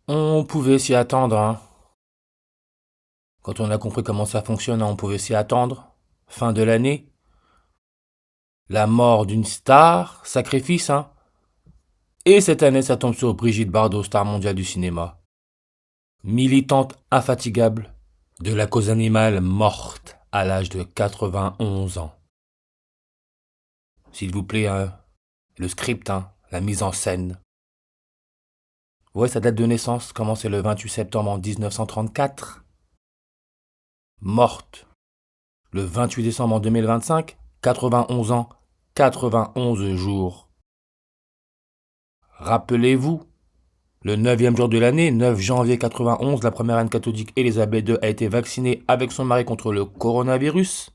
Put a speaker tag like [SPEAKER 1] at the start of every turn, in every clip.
[SPEAKER 1] On pouvait s'y attendre, hein. Quand on a compris comment ça fonctionne, on pouvait s'y attendre. Fin de l'année, la mort d'une star, sacrifice, hein. Et cette année, ça tombe sur Brigitte Bardot, star mondiale du cinéma. Militante infatigable de la cause animale, morte à l'âge de 91 ans. S'il vous plaît, hein, le script, hein, la mise en scène. Ouais, sa date de naissance commençait le 28 septembre en 1934. Morte le 28 décembre en 2025, 91 ans, 91 jours. Rappelez-vous, le 9e jour de l'année, 9 janvier 91, la première reine catholique Elisabeth II a été vaccinée avec son mari contre le coronavirus.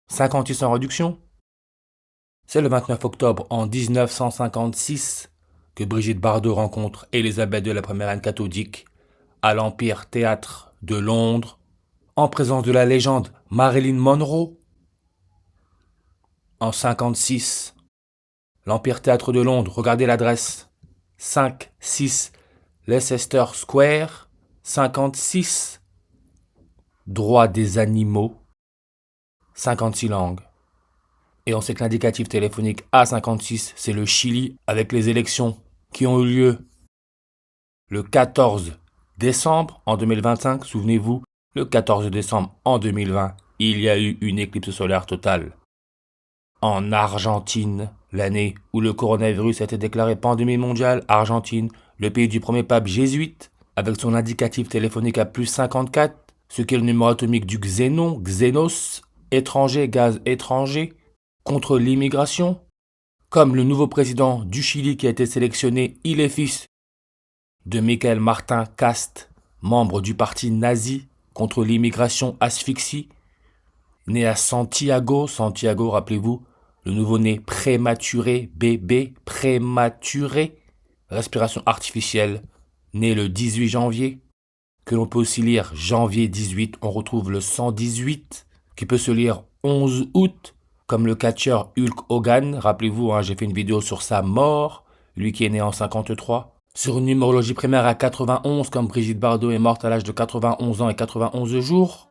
[SPEAKER 1] 56 en réduction. C'est le 29 octobre en 1956 que Brigitte Bardot rencontre Elisabeth II, la première reine catholique, à l'Empire Théâtre de Londres, en présence de la légende Marilyn Monroe. En 56, l'Empire Théâtre de Londres, regardez l'adresse. 5-6 Leicester Square, 56. Droit des animaux, 56 langues. Et on sait que l'indicatif téléphonique A56, c'est le Chili avec les élections qui ont eu lieu le 14 décembre en 2025. Souvenez-vous, le 14 décembre en 2020, il y a eu une éclipse solaire totale. En Argentine, l'année où le coronavirus a été déclaré pandémie mondiale, Argentine, le pays du premier pape jésuite, avec son indicatif téléphonique à plus 54, ce qui est le numéro atomique du xénon, xénos, étranger, gaz étranger, contre l'immigration. Comme le nouveau président du Chili qui a été sélectionné, il est fils de Michael Martin Cast, membre du parti nazi contre l'immigration asphyxie, né à Santiago, rappelez-vous, le nouveau-né prématuré, bébé prématuré, respiration artificielle, né le 18 janvier, que l'on peut aussi lire janvier 18, on retrouve le 118, qui peut se lire 11 août, comme le catcheur Hulk Hogan, rappelez-vous, hein, j'ai fait une vidéo sur sa mort, lui qui est né en 53. Sur une numérologie primaire à 91, comme Brigitte Bardot est morte à l'âge de 91 ans et 91 jours.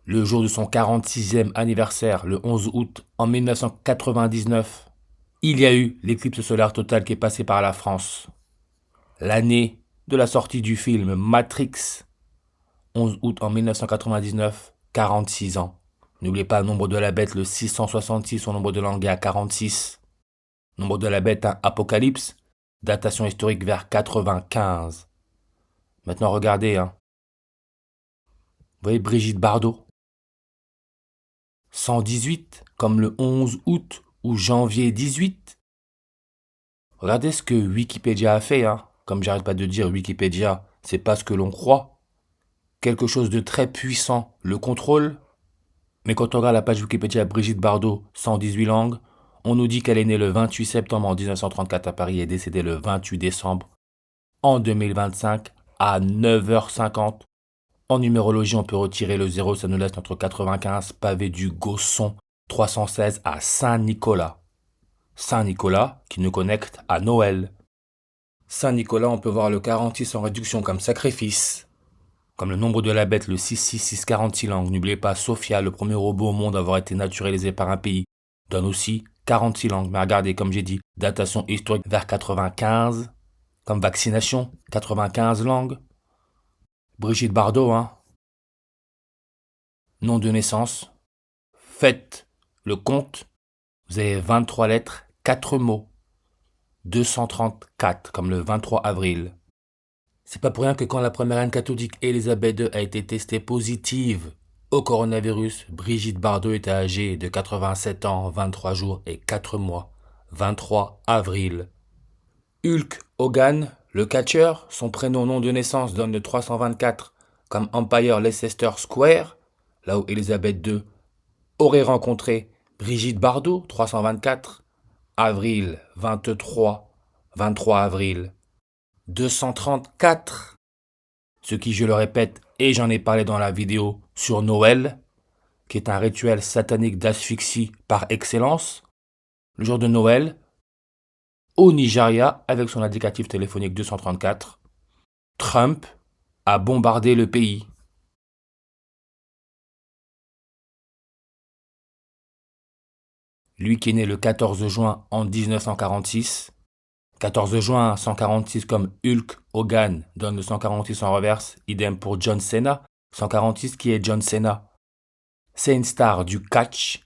[SPEAKER 1] Le jour de son 46e anniversaire, le 11 août en 1999, il y a eu l'éclipse solaire totale qui est passée par la France. L'année de la sortie du film Matrix, 11 août en 1999, 46 ans. N'oubliez pas le nombre de la bête, le 666, au nombre de l'anglais à 46. Nombre de la bête, hein, Apocalypse, datation historique vers 95. Maintenant regardez, hein. Vous voyez Brigitte Bardot, 118, comme le 11 août ou janvier 18. Regardez ce que Wikipédia a fait, hein. Comme j'arrête pas de dire, Wikipédia, c'est pas ce que l'on croit. Quelque chose de très puissant le contrôle. Mais quand on regarde la page Wikipédia Brigitte Bardot, 118 langues, on nous dit qu'elle est née le 28 septembre en 1934 à Paris et est décédée le 28 décembre en 2025 à 9h50. En numérologie, on peut retirer le 0, ça nous laisse notre 95, pavé du Gausson, 316 à Saint-Nicolas. Saint-Nicolas qui nous connecte à Noël. Saint-Nicolas, on peut voir le 46 en réduction comme sacrifice. Comme le nombre de la bête, le 666, 46 langues. N'oubliez pas, Sophia, le premier robot au monde à avoir été naturalisé par un pays, donne aussi 46 langues. Mais regardez, comme j'ai dit, datation historique vers 95. Comme vaccination, 95 langues. Brigitte Bardot, hein. Nom de naissance. Faites le compte. Vous avez 23 lettres, 4 mots. 234, comme le 23 avril. C'est pas pour rien que quand la première reine catholique Elisabeth II a été testée positive au coronavirus, Brigitte Bardot était âgée de 87 ans, 23 jours et 4 mois. 23 avril. Hulk Hogan, le catcheur, son prénom nom de naissance donne le 324 comme Empire Leicester Square, là où Elisabeth II aurait rencontré Brigitte Bardot, 324, avril 23, 23 avril. 234. Ce qui, je le répète, et j'en ai parlé dans la vidéo sur Noël, qui est un rituel satanique d'asphyxie par excellence. Le jour de Noël, au Nigeria avec son indicatif téléphonique 234. Trump a bombardé le pays. Lui qui est né le 14 juin en 1946. 14 juin 146 comme Hulk Hogan donne le 146 en reverse, idem pour John Cena. 146 qui est John Cena. C'est une star du catch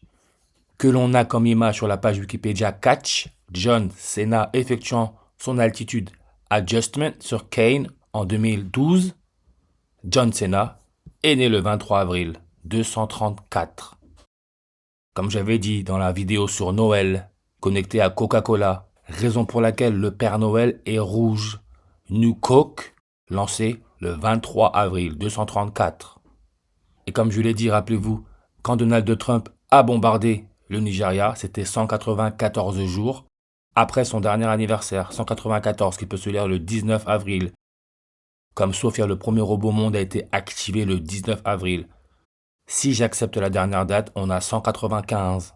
[SPEAKER 1] que l'on a comme image sur la page Wikipédia Catch. John Cena effectuant son altitude adjustment sur Kane en 2012. John Cena est né le 23 avril 234. Comme j'avais dit dans la vidéo sur Noël, connecté à Coca-Cola, raison pour laquelle le Père Noël est rouge. New Coke, lancé le 23 avril 234. Et comme je l'ai dit, rappelez-vous, quand Donald Trump a bombardé le Nigeria, c'était 194 jours après son dernier anniversaire, 194, qui peut se lire le 19 avril. Comme Sophia, le premier robot monde, a été activé le 19 avril. Si j'accepte la dernière date, on a 195.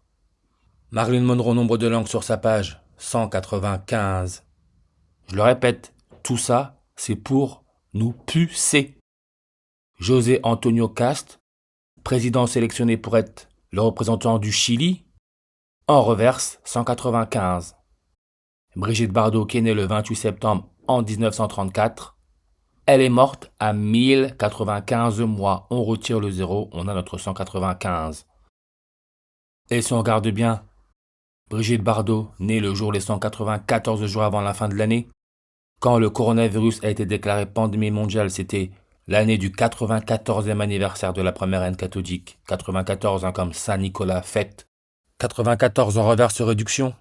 [SPEAKER 1] Marilyn Monroe, nombre de langues sur sa page, 195. Je le répète, tout ça, c'est pour nous pucer. José Antonio Cast, président sélectionné pour être le représentant du Chili, en reverse 195. Brigitte Bardot, qui est née le 28 septembre en 1934, elle est morte à 1095 mois. On retire le 0, on a notre 195. Et si on regarde bien, Brigitte Bardot, née le jour les 194 jours avant la fin de l'année, quand le coronavirus a été déclaré pandémie mondiale, c'était l'année du 94e anniversaire de la première reine catholique. 94 comme Saint-Nicolas fête. 94 en reverse réduction.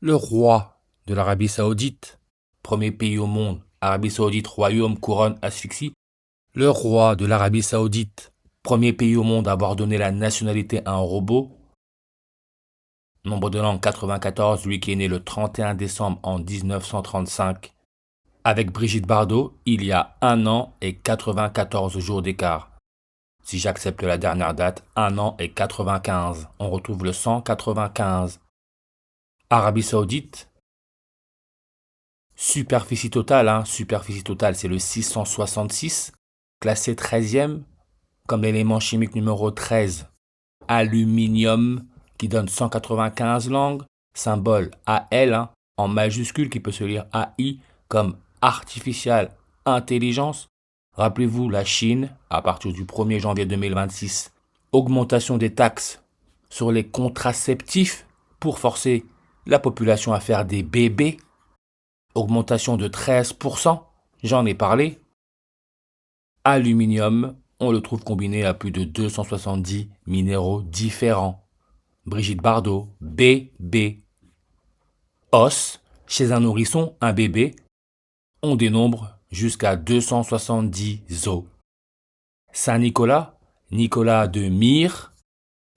[SPEAKER 1] Le roi de l'Arabie Saoudite, premier pays au monde, Arabie Saoudite, royaume, couronne, asphyxie. Le roi de l'Arabie Saoudite, premier pays au monde à avoir donné la nationalité à un robot. Nombre de langues 94, lui qui est né le 31 décembre en 1935. Avec Brigitte Bardot, il y a 1 an et 94 jours d'écart. Si j'accepte la dernière date, 1 an et 95. On retrouve le 195. Arabie Saoudite, superficie totale, superficie totale, c'est le 666, classé 13e, comme l'élément chimique numéro 13, aluminium, qui donne 195 langues, symbole AL, en majuscule, qui peut se lire AI, comme artificial intelligence. Rappelez-vous, la Chine, à partir du 1er janvier 2026, augmentation des taxes sur les contraceptifs pour forcer la population à faire des bébés. Augmentation de 13%, j'en ai parlé. Aluminium, on le trouve combiné à plus de 270 minéraux différents. Brigitte Bardot, bébé. Os, chez un nourrisson, un bébé, on dénombre jusqu'à 270 os. Saint-Nicolas, Nicolas de Myre,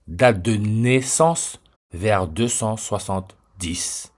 [SPEAKER 1] date de naissance vers 270.